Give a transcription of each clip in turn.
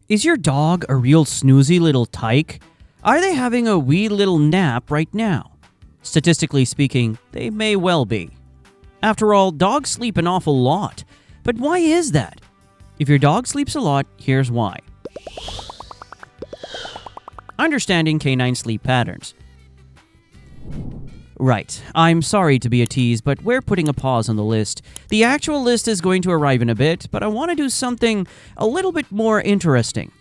Is your dog a real snoozy little tyke? Are they having a wee little nap right now? Statistically speaking, they may well be. After all, dogs sleep an awful lot. But why is that? If your dog sleeps a lot, here's why. Understanding canine sleep patterns. Right, I'm sorry to be a tease, but we're putting a pause on the list. The actual list is going to arrive in a bit, but I want to do something a little bit more interesting.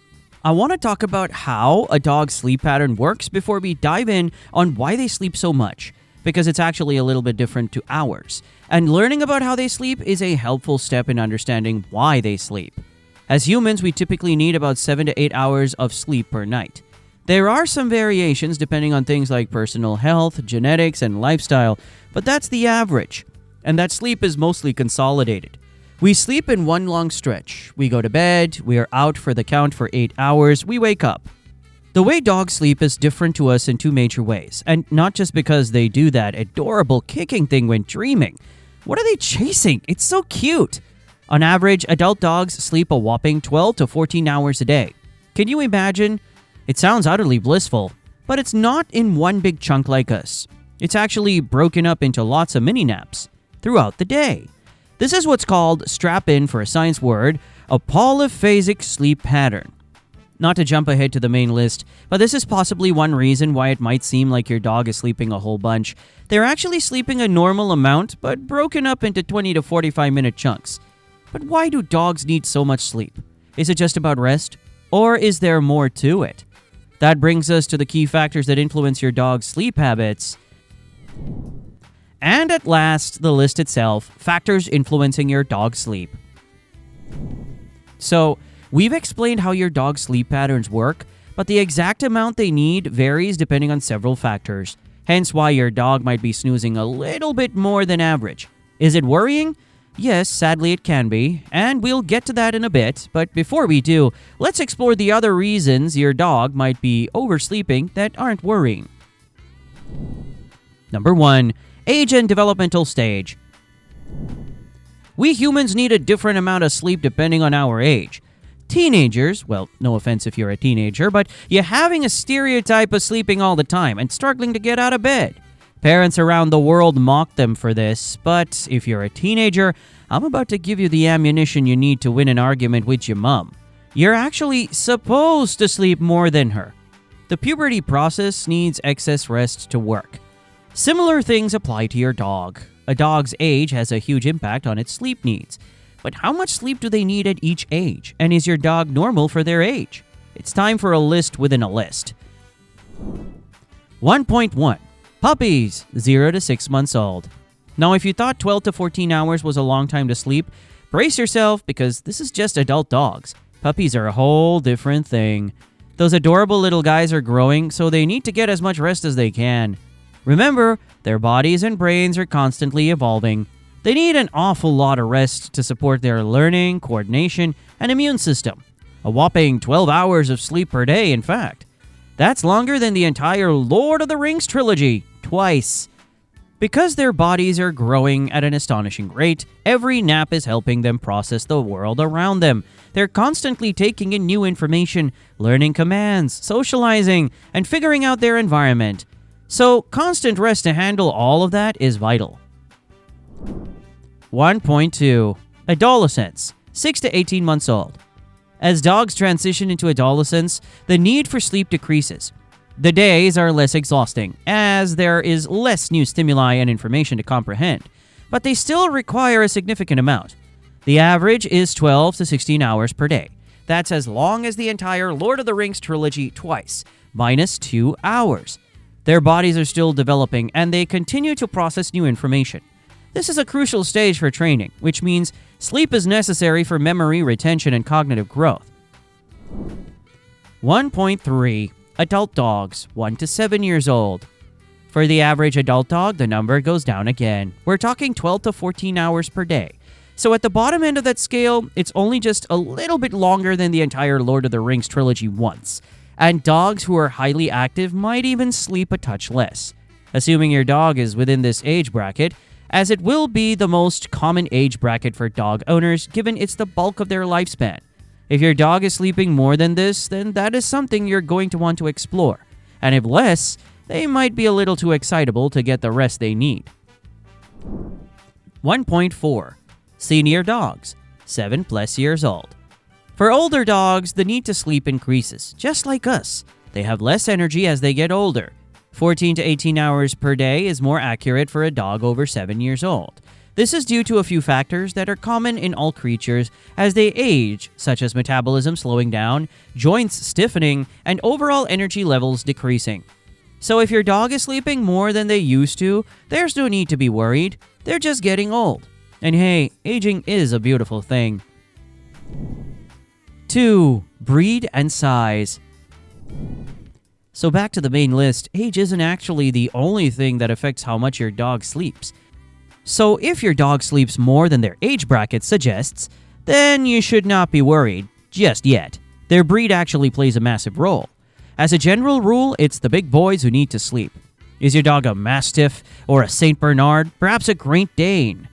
I want to talk about how a dog's sleep pattern works before we dive in on why they sleep so much, because it's actually a little bit different to ours. And learning about how they sleep is a helpful step in understanding why they sleep. As humans, we typically need about 7 to 8 hours of sleep per night. There are some variations depending on things like personal health, genetics, and lifestyle, but that's the average. And that sleep is mostly consolidated. We sleep in one long stretch. We go to bed, we are out for the count for 8 hours, we wake up. The way dogs sleep is different to us in two major ways, and not just because they do that adorable kicking thing when dreaming. What are they chasing? It's so cute. On average, adult dogs sleep a whopping 12 to 14 hours a day. Can you imagine? It sounds utterly blissful, but it's not in one big chunk like us. It's actually broken up into lots of mini naps throughout the day. This is what's called, strap in for a science word, a polyphasic sleep pattern. Not to jump ahead to the main list, but this is possibly one reason why it might seem like your dog is sleeping a whole bunch. They're actually sleeping a normal amount, but broken up into 20 to 45-minute chunks. But why do dogs need so much sleep? Is it just about rest? Or is there more to it? That brings us to the key factors that influence your dog's sleep habits. And at last, the list itself, factors influencing your dog's sleep. So, we've explained how your dog's sleep patterns work, but the exact amount they need varies depending on several factors. Hence why your dog might be snoozing a little bit more than average. Is it worrying? Yes, sadly it can be, and we'll get to that in a bit, but before we do, let's explore the other reasons your dog might be oversleeping that aren't worrying. Number 1. Age and developmental stage. We humans need a different amount of sleep depending on our age. Teenagers, well, no offense if you're a teenager, but you're having a stereotype of sleeping all the time and struggling to get out of bed. Parents around the world mock them for this, but if you're a teenager, I'm about to give you the ammunition you need to win an argument with your mom. You're actually supposed to sleep more than her. The puberty process needs excess rest to work. Similar things apply to your dog. A dog's age has a huge impact on its sleep needs. But how much sleep do they need at each age? And is your dog normal for their age? It's time for a list within a list. 1.1. Puppies, 0 to 6 months old. Now, if you thought 12 to 14 hours was a long time to sleep, brace yourself because this is just adult dogs. Puppies are a whole different thing. Those adorable little guys are growing, so they need to get as much rest as they can. Remember, their bodies and brains are constantly evolving. They need an awful lot of rest to support their learning, coordination, and immune system. A whopping 12 hours of sleep per day, in fact. That's longer than the entire Lord of the Rings trilogy, twice. Because their bodies are growing at an astonishing rate, every nap is helping them process the world around them. They're constantly taking in new information, learning commands, socializing, and figuring out their environment. So, constant rest to handle all of that is vital. 1.2. Adolescence, 6 to 18 months old. As dogs transition into adolescence, the need for sleep decreases. The days are less exhausting, as there is less new stimuli and information to comprehend, but they still require a significant amount. The average is 12 to 16 hours per day. That's as long as the entire Lord of the Rings trilogy twice, minus 2 hours. Their bodies are still developing, and they continue to process new information. This is a crucial stage for training, which means sleep is necessary for memory retention and cognitive growth. 1.3. Adult dogs, 1 to 7 years old. For the average adult dog, the number goes down again. We're talking 12 to 14 hours per day. So at the bottom end of that scale, it's only just a little bit longer than the entire Lord of the Rings trilogy once. And dogs who are highly active might even sleep a touch less. Assuming your dog is within this age bracket, as it will be the most common age bracket for dog owners given it's the bulk of their lifespan. If your dog is sleeping more than this, then that is something you're going to want to explore. And if less, they might be a little too excitable to get the rest they need. 1.4. Senior dogs, 7+ years old. For older dogs, the need to sleep increases, just like us. They have less energy as they get older. 14 to 18 hours per day is more accurate for a dog over 7 years old. This is due to a few factors that are common in all creatures as they age, such as metabolism slowing down, joints stiffening, and overall energy levels decreasing. So if your dog is sleeping more than they used to, there's no need to be worried. They're just getting old. And hey, aging is a beautiful thing. 2. Breed and size. So back to the main list, age isn't actually the only thing that affects how much your dog sleeps. So if your dog sleeps more than their age bracket suggests, then you should not be worried just yet. Their breed actually plays a massive role. As a general rule, it's the big boys who need to sleep. Is your dog a Mastiff or a St. Bernard, perhaps a Great Dane?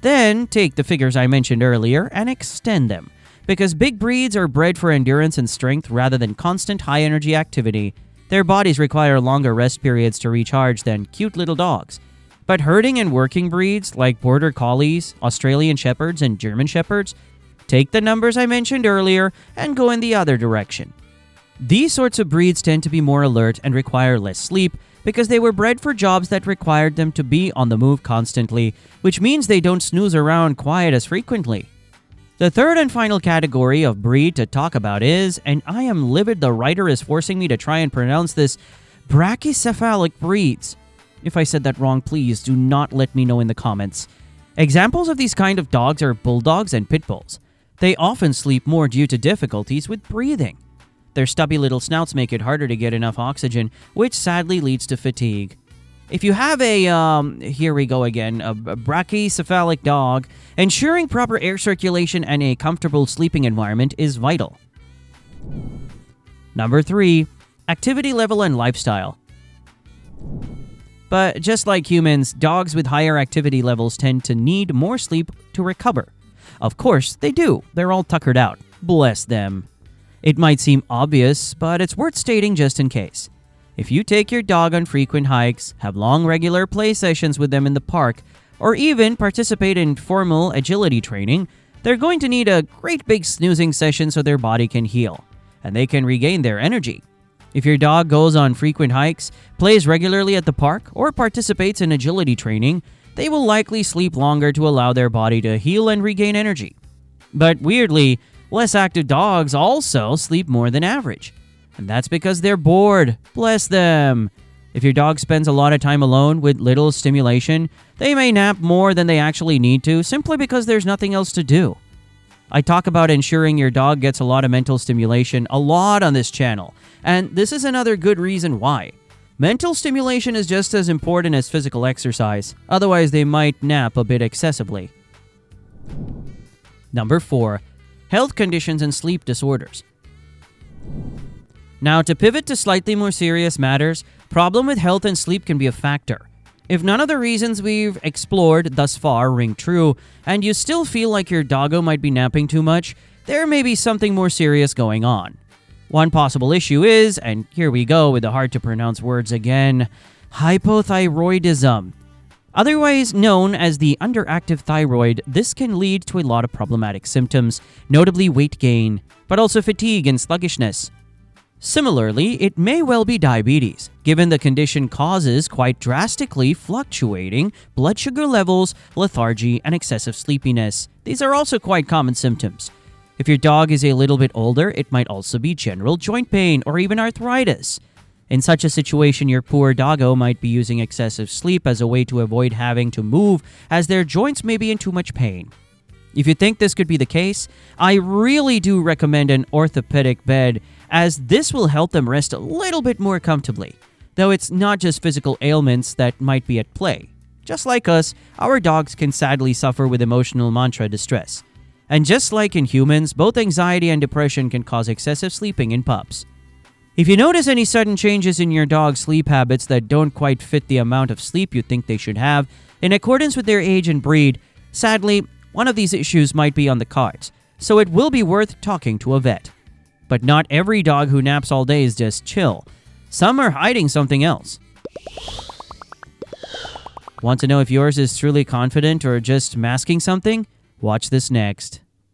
Then take the figures I mentioned earlier and extend them, because big breeds are bred for endurance and strength rather than constant high-energy activity. Their bodies require longer rest periods to recharge than cute little dogs. But herding and working breeds like Border Collies, Australian Shepherds, and German Shepherds take the numbers I mentioned earlier and go in the other direction. These sorts of breeds tend to be more alert and require less sleep because they were bred for jobs that required them to be on the move constantly, which means they don't snooze around quiet as frequently. The third and final category of breed to talk about is, and I am livid the writer is forcing me to try and pronounce this, brachycephalic breeds. If I said that wrong, please do not let me know in the comments. Examples of these kind of dogs are bulldogs and pit bulls. They often sleep more due to difficulties with breathing. Their stubby little snouts make it harder to get enough oxygen, which sadly leads to fatigue. If you have a brachycephalic dog, ensuring proper air circulation and a comfortable sleeping environment is vital. Number 3. Activity level and lifestyle. But just like humans, dogs with higher activity levels tend to need more sleep to recover. Of course, they do. They're all tuckered out. Bless them. It might seem obvious, but it's worth stating just in case. If you take your dog on frequent hikes, have long regular play sessions with them in the park, or even participate in formal agility training, they're going to need a great big snoozing session so their body can heal, and they can regain their energy. If your dog goes on frequent hikes, plays regularly at the park, or participates in agility training, they will likely sleep longer to allow their body to heal and regain energy. But weirdly, less active dogs also sleep more than average. And that's because they're bored. Bless them. If your dog spends a lot of time alone with little stimulation, they may nap more than they actually need to simply because there's nothing else to do. I talk about ensuring your dog gets a lot of mental stimulation a lot on this channel, and this is another good reason why. Mental stimulation is just as important as physical exercise, otherwise they might nap a bit excessively. Number 4. Health conditions and sleep disorders. Now, to pivot to slightly more serious matters, problem with health and sleep can be a factor. If none of the reasons we've explored thus far ring true, and you still feel like your doggo might be napping too much, there may be something more serious going on. One possible issue is, and here we go with the hard-to-pronounce words again, hypothyroidism. Otherwise known as the underactive thyroid, this can lead to a lot of problematic symptoms, notably weight gain, but also fatigue and sluggishness. Similarly, it may well be diabetes, given the condition causes quite drastically fluctuating blood sugar levels, lethargy, and excessive sleepiness. These are also quite common symptoms. If your dog is a little bit older, it might also be general joint pain or even arthritis. In such a situation, your poor doggo might be using excessive sleep as a way to avoid having to move, as their joints may be in too much pain. If you think this could be the case, I really do recommend an orthopedic bed, as this will help them rest a little bit more comfortably, though it's not just physical ailments that might be at play. Just like us, our dogs can sadly suffer with emotional mantra distress. And just like in humans, both anxiety and depression can cause excessive sleeping in pups. If you notice any sudden changes in your dog's sleep habits that don't quite fit the amount of sleep you think they should have, in accordance with their age and breed, sadly, one of these issues might be on the cards. so it will be worth talking to a vet. But not every dog who naps all day is just chill. Some are hiding something else. Want to know if yours is truly confident or just masking something? Watch this next.